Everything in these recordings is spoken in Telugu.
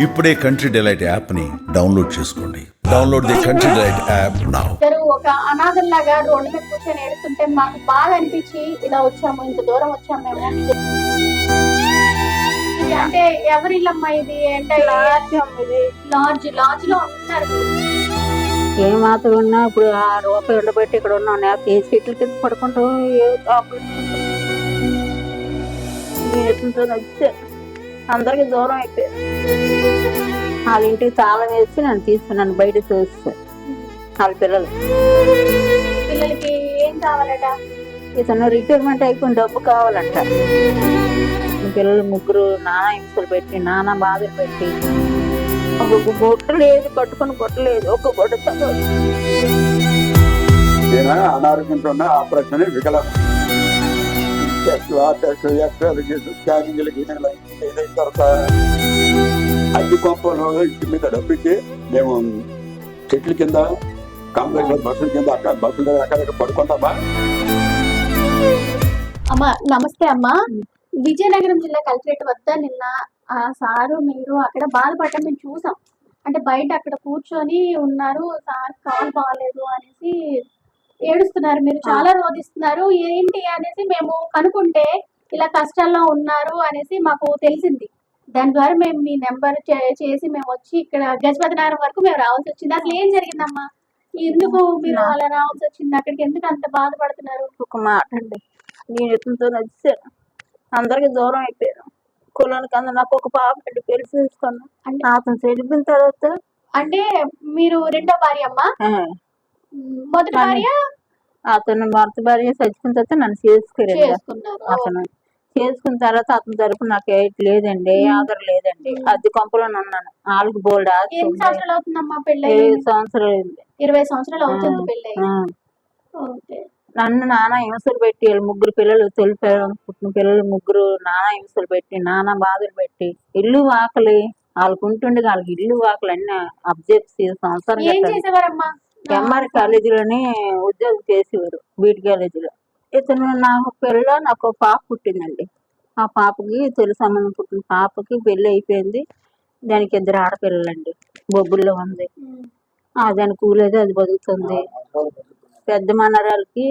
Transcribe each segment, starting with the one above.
ఇప్పుడే కంట్రీ డిలైట్ యాప్ ని డౌన్లోడ్ చేసుకోండి. Download the country delight app now. ఒక అనాథల్లాగా రోడ్డు మీద కూర్చొని ఏడుస్తుంటే మాకు బాగా అనిపించి ఇలా వచ్చాము, ఇంత దూరం వచ్చాము మేము. ఇది అంటే ఎవరిల్లమ్మా ఇది? అంటే లాడ్జ్ లో ఉంటున్నారు. ఏ మాత్రం ఉన్నా ఇప్పుడు ఆ రూపాయి ఉండబెట్టి ఇక్కడ ఉన్నాం, లేకపోతే ఏ చెట్ల కింద పడుకుంటూ ఏ వచ్చే అందరికి దూరం అయిపోయారు. వాళ్ళ ఇంటికి తాళం వేసి నన్ను తీసుకున్నాను బయట చూస్తే వాళ్ళ పిల్లలకి ఏం కావాలట? ఇతను రిటైర్మెంట్ అయిపోయిన డబ్బు కావాలంట. పిల్లలు ముగ్గురు నానా హింసలు పెట్టి నానా బాధలు పెట్టి ఒక బొట్టు లేదు, కట్టుకుని బొట్టు లేదు, ఒక బొట్టు అనారోగ్యంతో ఉన్న ఆపరేషన్ వికలం స్కానింగ్లకి ఏదైన తర్వాత అన్ని కొంపలో ఇంటి మీద డబ్బిచ్చి మేము చెట్ల కింద కాంప్లెక్స్ బస్సుల కింద అక్కడ బస్సుల అక్కడ పడుకుంటామా. అమ్మా నమస్తే అమ్మా. విజయనగరం జిల్లా కలెక్టరేట్ వద్ద నిన్న ఆ సారు మీరు అక్కడ బాధపడటం మేము చూసాం. అంటే బయట అక్కడ కూర్చొని ఉన్నారు, సార్ కాల్ బాగాలేదు అనేసి ఏడుస్తున్నారు, మీరు చాలా రోధిస్తున్నారు. ఏంటి అనేసి మేము కనుక్కుంటే ఇలా కష్టాల్లో ఉన్నారు అనేసి మాకు తెలిసింది. దాని ద్వారా మేము మీ నెంబర్ చేసి మేము వచ్చి ఇక్కడ గజపతినగరం వరకు మేము రావాల్సి వచ్చింది. అసలు ఏం జరిగిందమ్మా? ఎందుకు మీరు అలా రావాల్సి వచ్చింది? అక్కడికి ఎందుకు అంత బాధపడుతున్నారు? ఒక మాట అండి, నేను ఎత్తుతో నచ్చాను, అందరికి దూరం అయిపోయాను. కులానికి అందరూ నాకు ఒక పాప అండి, పెళ్లి చేసుకున్నాను. అంటే అతను చనిపోయిన తర్వాత అంటే మీరు రెండో భార్య అమ్మా? మొదటి భార్య అతను భర్త భార్య చచ్చిపోయిన తర్వాత నన్ను అతను చేసుకున్న తర్వాత అతని తరపు నాకు ఎయిట్ లేదండి, ఆధార్ లేదండి. అది కొంపలో ఉన్నాను. నాలుగు బోల్డ్ 7 సంవత్సరాలు అవుతుందమ్మా పెళ్ళి? 7 సంవత్సరాలు అయింది. 20 సంవత్సరాలు అవుతుంది పెళ్ళి. నన్ను నానా హింసలు పెట్టి ముగ్గురు పిల్లలు పుట్టిన పిల్లలు ముగ్గురు నానా హింసలు పెట్టి నానా బాధలు పెట్టి ఇల్లు వాకలి వాళ్ళకు ఉంటుండే వాళ్ళకి ఇల్లు వాకలు అన్ని అబ్జెక్ట్ సంవత్సరం ఎంఆర్ కాలేజీలోనే ఉద్యోగం చేసేవారు, బీటీ కాలేజీలో. ఇతను నాకు నాకు పాప పుట్టిందండి. ఆ పాపకి తొలి సంబంధం పుట్టిన పాపకి పెళ్లి అయిపోయింది. దానికి 2 ఆడపిల్లలండి, బొబ్బుల్లో ఉంది. దానికి కూలేదు, అది బతుకుతుంది. పెద్ద మనరాలకి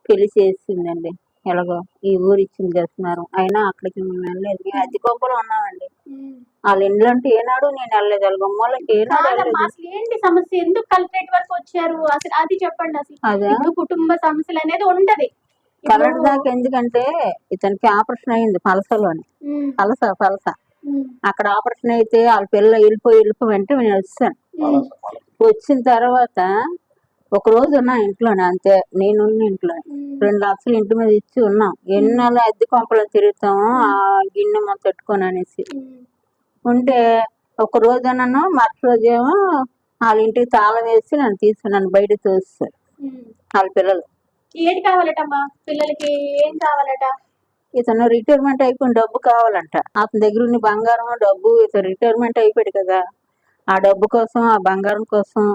పెళ్లి చేసిందండి. ఎలాగో ఈ ఊరు ఇచ్చింది గజపతినగరం. అయినా అక్కడికి మేము వెళ్ళలేదు, మేము అద్దె కొంపలో ఉన్నామండి. వాళ్ళ ఇండ్లు అంటే ఏనాడు నేను వెళ్ళలేదు, వాళ్ళ గుమ్మలకి ఏనాడు వెళ్ళలేదు. ఏంటి సమస్య? ఎందుకు కలెక్టరేట్ వరకు వచ్చారు అసలు? అది చెప్పండి. అసలు కుటుంబ సమస్యలు అనేది ఉంటది కలెక్టర్ దాకా. ఎందుకంటే ఇతనికి ఆపరేషన్ అయింది పలసలోని, పలస అక్కడ ఆపరేషన్ అయితే వాళ్ళ పిల్ల వెళ్ళిపోయి వెంటనే నేను వచ్చాను. వచ్చిన తర్వాత ఒక రోజు ఉన్నా ఇంట్లోనే, అంతే. నేనున్న ఇంట్లో 2 లక్షలు ఇంటి మీద ఇచ్చి ఉన్నాం. ఎన్నాళ్ళు అద్దె కొంపలో తిరుగుతాము ఆ గిన్నె మొత్తం పెట్టుకొని అనేసి ఉంటే, ఒక రోజునను మరుసటి రోజేమో వాళ్ళ ఇంటికి తాళం వేసి నన్ను తీసుకున్నాను బయట చూస్తారు వాళ్ళ పిల్లలు. ఏది కావాలటమ్మా పిల్లలకి? ఏం కావాలట? ఇతను రిటైర్మెంట్ అయిపోయిన డబ్బు కావాలంట. అతని దగ్గర ఉన్న బంగారం డబ్బు, ఇతను రిటైర్మెంట్ అయిపోయాడు కదా, ఆ డబ్బు కోసం ఆ బంగారం కోసం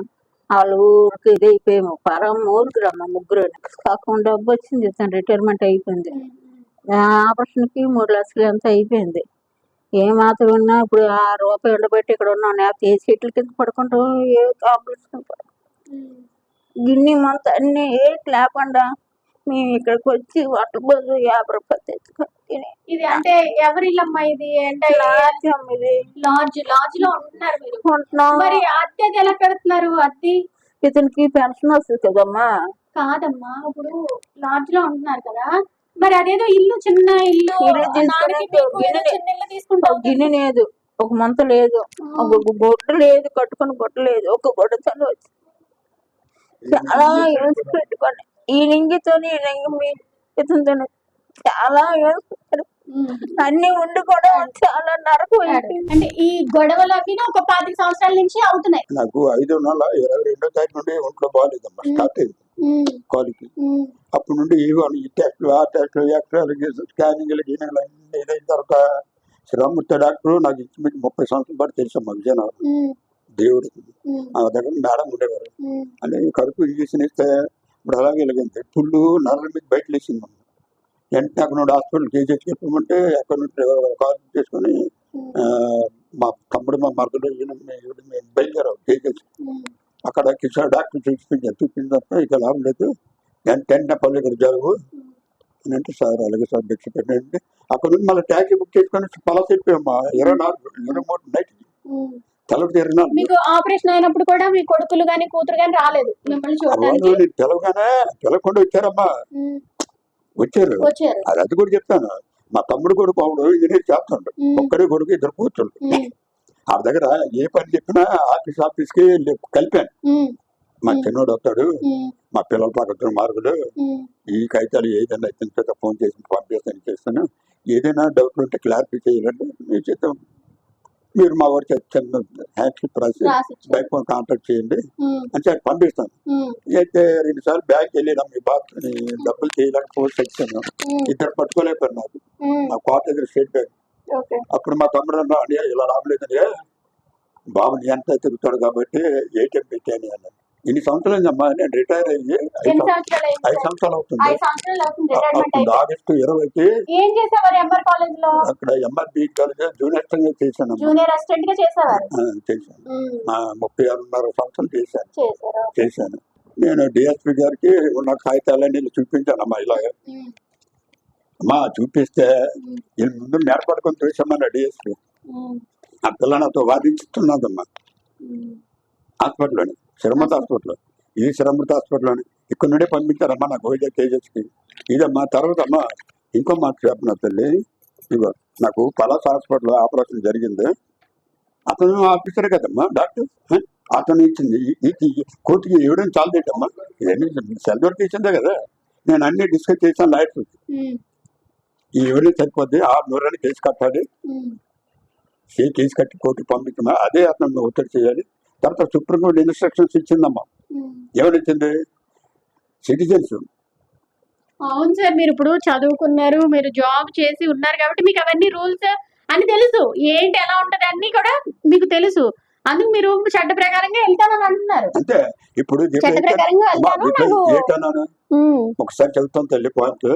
వాళ్ళ ఊరికి ఇది అయిపోయాము. పరం ఊరికి రమ్మ ముగ్గురు కాకుండా డబ్బు వచ్చింది. ఇతను రిటైర్మెంట్ అయిపోయింది. ఆపరేషన్కి 3 లక్షలు ఎంత అయిపోయింది. ఏ మాత్రం ఉన్నా ఇప్పుడు ఆ రూపాయి ఉండబెట్టి ఇక్కడ ఉన్నాం, లేకపోతే ఏ చెట్ల కింద పడుకుంటూ ఏ ఆపరేషన్ గిన్నె మొత్తం అన్ని ఏటి లేకుండా మేము ఇక్కడికి వచ్చి వాటర్ బదులు 50 రూపాయలు తెచ్చుకొని. ఇది అంటే ఎవరిల్లమ్మా ఇది? అంటే లాడ్జ్ లో ఉంటున్నారు మీరు? మరి అద్దె ఎలా కడుతున్నారు? అద్దె ఇతనికి పెన్షన్ వస్తుంది కదమ్మా. కాదమ్మా, ఇప్పుడు లాడ్జ్ లో ఉంటున్నారు కదా, మరి అదేదో ఇల్లు చిన్న ఇల్లు తీసుకుంటాం. గిన్నె లేదు, ఒక మంత లేదు, ఒక బొట్టు లేదు, కట్టుకుని బొట్టు లేదు, ఒక బొట్టతో వచ్చి చాలా యూస్ పెట్టుకోండి. ఈ లింగితో ఇతనితో చాలా అన్ని ఉండి కూడా చాలా నరకం. అంటే ఈ గొడవలు అవి ఒక 10 సంవత్సరాల నుంచి అవుతున్నాయి. నాకు 5 నెలల 22వ తారీఖు నుండి ఒంట్లో బాగాలేదమ్మా, స్టార్ట్ అయింది కాలికి. అప్పటి నుండి ఈ టెస్ట్లు ఆ టెస్ట్లు ఎక్స్రేలు స్కానింగ్లు గిన్నెలు అన్ని ఇదైన తర్వాత శ్రీరామూర్తి డాక్టర్ నాకు ఇచ్చి 30 సంవత్సరాల పాటు తెలుసమ్మా విజయనగరం దేవుడికి. ఆ దగ్గర మేడం ఉండేవారు. అంటే కడుపు ఇంజక్షన్ ఇస్తే ఇప్పుడు అలాగే ఇలాగైంది, పుళ్ళు నర్రల మీద బయట లేచింది. వెంటనే అక్కడ నుండి హాస్పిటల్ కేజీ చెప్పమంటే అక్కడ నుండి కాల్ చేసుకొని మా తమ్ముడు మా మరదలు మేము బయలుదేరాం కేకేసి. అక్కడ కిషోర్ డాక్టర్ చూపించిన ఇక లాభం లేదు, నేను 10 పళ్ళు ఇక్కడ జరుగు అని అంటే సార్ అలాగే సార్ భిక్ష పెట్టండి. అక్కడ నుండి మళ్ళీ ట్యాక్సీ బుక్ చేసుకొని పలా చెప్పామా 23 నైట్ తెలవదు 24. మీకు ఆపరేషన్ అయినప్పుడు కూడా మీ కొడుకులు గాని కూతురు గాని రాలేదు మిమ్మల్ని చూడడానికి? వాళ్ళు తెలవగానే తెలవకుండా వచ్చారమ్మా, వచ్చారు. అది కూడా చెప్తాను. మా తమ్ముడు కొడుకు ఒకడు ఇంజనీర్ చేస్తుండ్రు, ఒక్కడే కొడుకు 2 కూతుళ్ళు. ఆ దగ్గర ఏ పని చెప్పినా ఆఫీస్కి కలిపాను. మా చిన్నోడు వస్తాడు, మా పిల్లల పక్కన మార్కులు, ఈ కాగితాలు ఏదైనా అయితే ఫోన్ చేసి పంపిస్తాను చేస్తాను, ఏదైనా డౌట్లు ఉంటే క్లారిఫై చేయాలంటే మీరు చేద్దాం, మీరు మా వారికి చిన్న హ్యాక్స్ రాసి బైక్ ఫోన్ కాంటాక్ట్ చేయండి అని చెప్పి పంపిస్తాను. అయితే 2 సార్లు బ్యాంక్ వెళ్ళినా మీ బాబుని డబ్బులు చేయలేకపోతే తెచ్చాను, 2 పట్టుకోలేకపోయారు నాకు, నా కోట దగ్గర స్టేట్ బ్యాంక్. అప్పుడు మా తమ్ముడు అన్నాడు, ఇలా రావలేదని బాబుని ఎంత తిరుగుతాడు కాబట్టి ఏటీఎం పెట్టాను అన్నాడు. ఇన్ని సంవత్సరాలు అమ్మా, నేను రిటైర్ అయ్యి 5 సంవత్సరాలు అవుతుంది. ఆగస్టు 20కి అక్కడ ఎంఆర్బి కాలేజ్ జూనియర్ అసిస్టెంట్ చేశాను. చేశాను 36.5 సంవత్సరాలు చేశాను. నేను డిఎస్పీ గారికి ఉన్న కాగితాలన్నీ చూపించానమ్మా. ఇలాగే అమ్మా చూపిస్తే వీళ్ళ ముందు మేడపడుకొని చూసామన్నా డిఎస్పీ. ఆ పిల్ల నాతో వాదించుతున్నదమ్మా హాస్పిటల్లోని, శ్రీమతి హాస్పిటల్. ఇది శ్రీమతి హాస్పిటల్లోని ఇక్కడ నుండే పంపించారమ్మా నాకు వైజాగ్ తేజస్కి. ఇదమ్మా తర్వాత అమ్మా ఇంకో మాట చెప్పిన తల్లి, ఇగో నాకు పలాస్ హాస్పిటల్ ఆపరేషన్ జరిగింది. అతను ఆఫీసరే కదమ్మా డాక్టర్, అతను ఇచ్చింది కోర్టుకి ఇవ్వడం చాలదేటమ్మా, ఇవన్నీ సెల్ వరకు ఇచ్చిందే కదా. నేను అన్ని డిస్కస్ చేశాను లాయర్స్, ఈ ఎవరిని సరిపోద్ది 600 కేసు కట్టాలి, కేసు కట్టి కోర్టుకి పంపించమా, అదే అతను ఒత్తిడి చేయాలి. తర్వాత సుప్రీంకోర్టు ఇన్స్ట్రక్షన్స్ ఇచ్చిందమ్మా. ఎవరిచ్చింది? సిటిజన్స్. అవును సార్, మీరు ఇప్పుడు చదువుకున్నారు, మీరు జాబ్ చేసి ఉన్నారు కాబట్టి మీకు అవన్నీ రూల్స్ అని తెలుసు, ఏంటి ఎలా ఉంటది అన్ని కూడా మీకు తెలుసు. అందుకు మీరు చట్ట ప్రకారంగా వెళ్తానని అంటున్నారు. అంతే. ఇప్పుడు ఏటన్నాను ఒకసారి చెబుతాను తల్లి పాయింట్.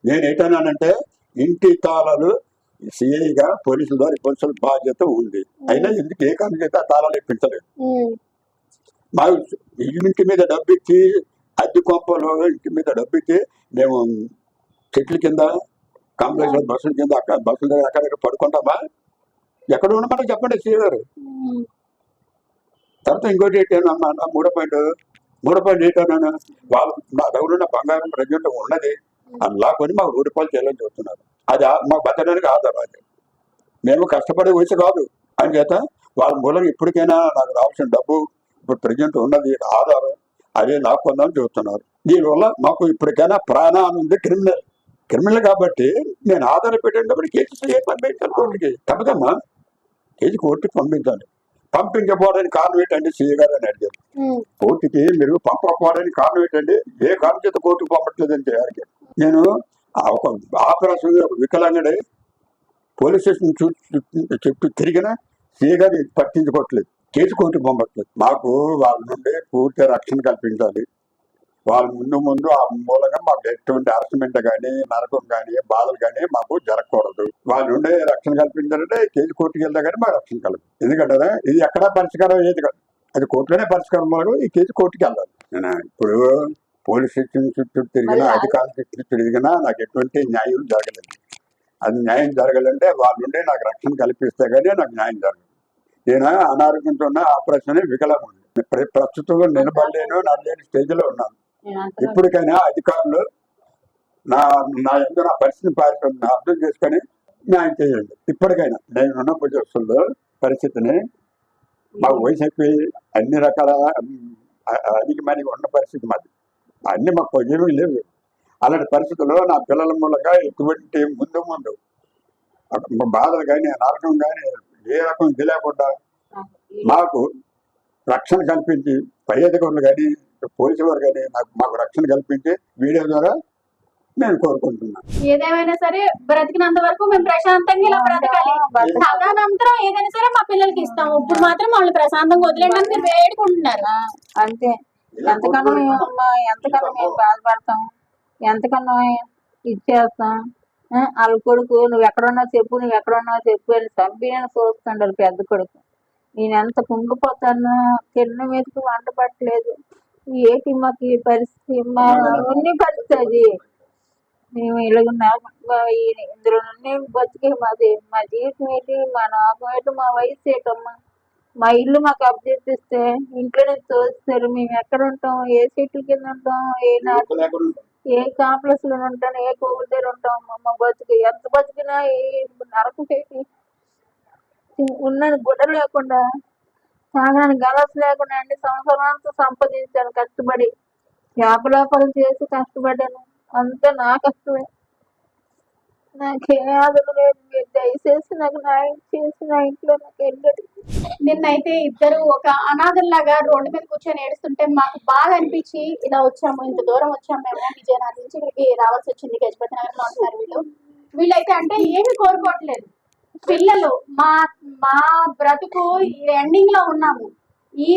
నేను ఏటన్నానంటే ఇంటి తాళాలు సిఐగా పోలీసుల ద్వారా పోలీసుల బాధ్యత ఉంది, అయినా ఎందుకు ఏ కారణం చేత తాళాలు ఇప్పించలేదు. మా ఇంటి మీద డబ్బు ఇచ్చి అద్దె కొంపలో ఇంటి మీద డబ్బు ఇచ్చి మేము చెట్ల కింద కాంప్లెక్స్ లో బస్సుల కింద అక్కడ బస్సుల దగ్గర అక్కడక్కడ పడుకుంటామా? ఎక్కడ ఉండమంటే చెప్పండి సిఐ గారు. తర్వాత ఇంకోటి ఏంటన్నా మూడో పాయింట్ ఏంటన్నాను, వాళ్ళు నా దగ్గర ఉన్న బంగారం ప్రజెంట్ ఉన్నది అలా కొని మాకు ₹100 చేయాలని చెబుతున్నారు. అది మాకు బతకడానికి ఆధారం. అది మేము కష్టపడే వయసు కాదు అని చేత వాళ్ళ మూలంగా ఇప్పటికైనా నాకు రావాల్సిన డబ్బు ఇప్పుడు ప్రజెంట్ ఉన్నది ఆధారం, అదే నాకు కొందామని చెబుతున్నారు. దీనివల్ల మాకు ఇప్పటికైనా ప్రాణాన్ని ఉంది. క్రిమినల్ కాబట్టి నేను ఆధారం పెట్టేటప్పుడు కేసు పంపించాలి కోర్టుకి, తప్పదమ్మా కేసు కోర్టుకి పంపించాలి. పంపించకపోవడానికి కారణం ఏంటండి సీఏ గారు అని అడిగారు. కోర్టుకి మీరు పంపకపోవడానికి కారణం ఏంటండి, ఏ కారణం చేత కోర్టుకు పంపట్లేదని అడిగారు. నేను ఒక ఆపరేషన్ వికలాంగుడే పోలీస్ స్టేషన్ చుట్టూ తిరిగినా సీఏ గారు పట్టించుకోవట్లేదు, కేసు కోర్టుకు పంపట్లేదు. మాకు వాళ్ళ నుండి పూర్తి రక్షణ కల్పించాలి. వాళ్ళ ముందు ఆ మూలంగా మాకు ఎటువంటి హరాస్మెంట్ కానీ నరకం కానీ బాధలు కానీ మాకు జరగకూడదు. వాళ్ళ నుండి రక్షణ కల్పించాలంటే కేసు కోర్టుకి వెళ్తా కానీ మాకు రక్షణ కలదు. ఎందుకంటే ఇది ఎక్కడా పరిష్కారం ఏది కాదు, అది కోర్టులోనే పరిష్కారం మూలంగా ఈ కేసు కోర్టుకి వెళ్ళాలి. నేను ఇప్పుడు పోలీస్ స్టేషన్ చుట్టూ తిరిగినా అధికారుల చుట్టూ తిరిగినా నాకు ఎటువంటి న్యాయం జరగలేదు. అది న్యాయం జరగాలంటే వాళ్ళ నుండి నాకు రక్షణ కల్పిస్తే కానీ నాకు న్యాయం జరగదు. నేను అనారోగ్యంతో ఉన్న ఆపరేషన్ వికలాంగం ఉంది, ప్రస్తుతం నిలబడలేను, నడలేని స్టేజ్లో ఉన్నాను. ఇప్పటికైనా అధికారులు నా పరిస్థితిని అర్థం చేసుకొని న్యాయం చేయండి. ఇప్పటికైనా నేను ఉన్న పొజిషన్లో పరిస్థితిని మాకు వయసు అయిపోయి అన్ని రకాల అధికమని ఉన్న పరిస్థితి మాది, అన్ని మాకు ఏమీ లేవు. అలాంటి పరిస్థితుల్లో నా పిల్లల మూలంగా ఎటువంటి ముందు బాధలు కానీ నరకం కానీ ఏ రకం ఇది లేకుండా మాకు రక్షణ కల్పించి పై అధికారులు కానీ పోలీసు వారు కానీ మాకు రక్షణ కల్పించి వీడియో ద్వారా నేను కోరుకుంటున్నాను. ఏదేమైనా సరే బ్రతికినంత వరకు మేము ప్రశాంతంగా ఇలా బ్రతకాలి, తదనంతరం ఏదైనా సరే మా పిల్లలకి ఇస్తాము. ఇప్పుడు మాత్రం వాళ్ళు ప్రశాంతంగా వదిలేండి మీరు వేడుకుంటున్నారు అంతే. ఎంతకన్నా మేము బాధపడతాం, ఎంతకన్నా ఇచ్చేస్తాం. వాళ్ళ కొడుకు నువ్వు ఎక్కడున్నావు చెప్పు అని చంపిన చూస్తుండాలి పెద్ద కొడుకు. నేను ఎంత కుంగిపోతాను, కింద మీదకి వంట పట్టలేదు. ఏంటి మాకు ఈ పరిస్థితి, మా అన్ని పరిస్థితి అది. మేము ఇలాగ ఇందులో నుండి బతికే మా జీవితం ఏంటి, మా నాగం ఏంటి, మా వయసు ఏంటమ్మా. మా ఇల్లు మాకు అప్డేట్ ఇస్తే ఇంట్లోనే తోస్తారు. మేము ఎక్కడ ఉంటాం, ఏ చెట్ల కింద ఉంటాం, ఏ కాంప్లెక్స్ లో ఉంటాం, ఏ కోవిల దగ్గర ఉంటాం. మా బతుకు ఎంత బతికినా నరకం పెట్టి ఉన్నది గుడ్డ లేకుండా, తాగడానికి గలస్ లేకుండా అన్ని సంవత్సరాలతో సంపాదించాను కష్టపడి. వ్యాపారం చేసి కష్టపడ్డాను, అంతా నా కష్టమే. నాకే ఆదరణ లేదు. మీరు దయచేసి నాకు న్యాయం చేసి నా ఇంట్లో నాకు వెళ్ళండి. నిన్నైతే ఇద్దరు ఒక అనాథల్లాగా రోడ్డు మీద కూర్చొని ఏడుస్తుంటే మాకు బాగా అనిపించి ఇలా వచ్చాము, ఇంత దూరం వచ్చాము మేము విజయనగరం నుంచి ఇక్కడికి రావాల్సి వచ్చింది. గజపతి నగర్లో ఉంటున్నారు వీళ్ళైతే అంటే ఏమి కోరుకోవట్లేదు. పిల్లలు మా మా బ్రతుకు ఎండింగ్ లో ఉన్నాము. ఈ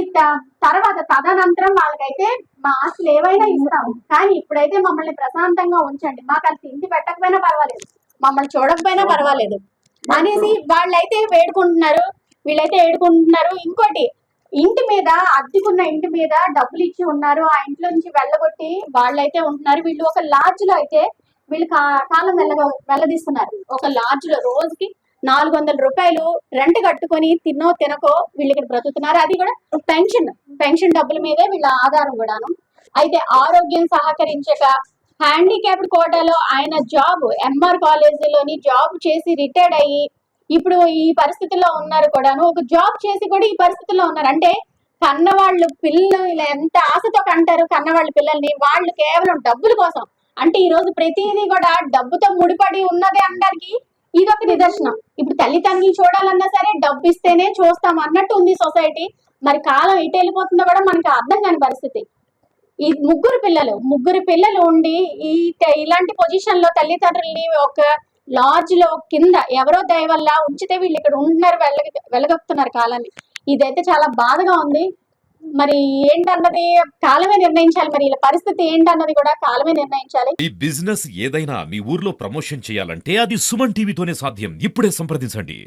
తర్వాత తదనంతరం వాళ్ళకైతే మా ఆస్తులు ఏవైనా ఇస్తాము, కానీ ఇప్పుడైతే మమ్మల్ని ప్రశాంతంగా ఉంచండి, మాకు అది తిండి పెట్టకపోయినా పర్వాలేదు, మమ్మల్ని చూడకపోయినా పర్వాలేదు అనేసి వాళ్ళైతే వేడుకుంటున్నారు. వీళ్ళైతే ఏడుకుంటున్నారు. ఇంకోటి, ఇంటి మీద అద్దెకున్న ఇంటి మీద డబ్బులు ఇచ్చి ఉన్నారు, ఆ ఇంట్లో నుంచి వెళ్ళగొట్టి వాళ్ళైతే ఉంటున్నారు. వీళ్ళు ఒక లాడ్జ్ లో అయితే వీళ్ళు కాలం వెళ్ళదీస్తున్నారు. ఒక లాడ్జ్ లో రోజుకి 400 రూపాయలు రెంట్ కట్టుకొని తినకో వీళ్ళు ఇక్కడ బ్రతుకుతున్నారు. అది కూడా పెన్షన్ డబ్బుల మీదే వీళ్ళ ఆధారం కూడాను. అయితే ఆరోగ్యం సహకరించక హ్యాండిక్యాప్డ్ కోటాలో ఆయన జాబ్ ఎంఆర్ కాలేజీలోని జాబ్ చేసి రిటైర్డ్ అయ్యి ఇప్పుడు ఈ పరిస్థితుల్లో ఉన్నారు కూడాను. ఒక జాబ్ చేసి కూడా ఈ పరిస్థితుల్లో ఉన్నారు. అంటే కన్నవాళ్ళు పిల్లలు ఇలా ఎంత ఆశతో కంటారు కన్నవాళ్ళ పిల్లల్ని, వాళ్ళు కేవలం డబ్బుల కోసం. అంటే ఈ రోజు ప్రతిదీ కూడా డబ్బుతో ముడిపడి ఉన్నదే అనడానికి ఇదొక నిదర్శనం. ఇప్పుడు తల్లిదండ్రులు చూడాలన్నా సరే డబ్బు ఇస్తేనే చూస్తాం అన్నట్టు ఉంది సొసైటీ. మరి కాలం ఎటు వెళ్ళిపోతుందో కూడా మనకి అర్థం కాని పరిస్థితి. ఈ ముగ్గురు పిల్లలు ఉండి ఇలాంటి పొజిషన్ లో తల్లిదండ్రుల్ని ఒక లాడ్జ్ లో కింద ఎవరో దయ వల్ల ఉంచితే వీళ్ళు ఇక్కడ ఉంటున్నారు, వెళ్ళగొక్కుతున్నారు కాలాన్ని. ఇదైతే చాలా బాధగా ఉంది. మరి ఏంటన్నది కాలమే నిర్ణయించాలి. మరి ఇలా పరిస్థితి ఏంటన్నది కూడా కాలమే నిర్ణయించాలి. ఈ బిజినెస్ ఏదైనా మీ ఊర్లో ప్రమోషన్ చేయాలంటే అది సుమన్ టీవీతోనే సాధ్యం. ఇప్పుడే సంప్రదించండి.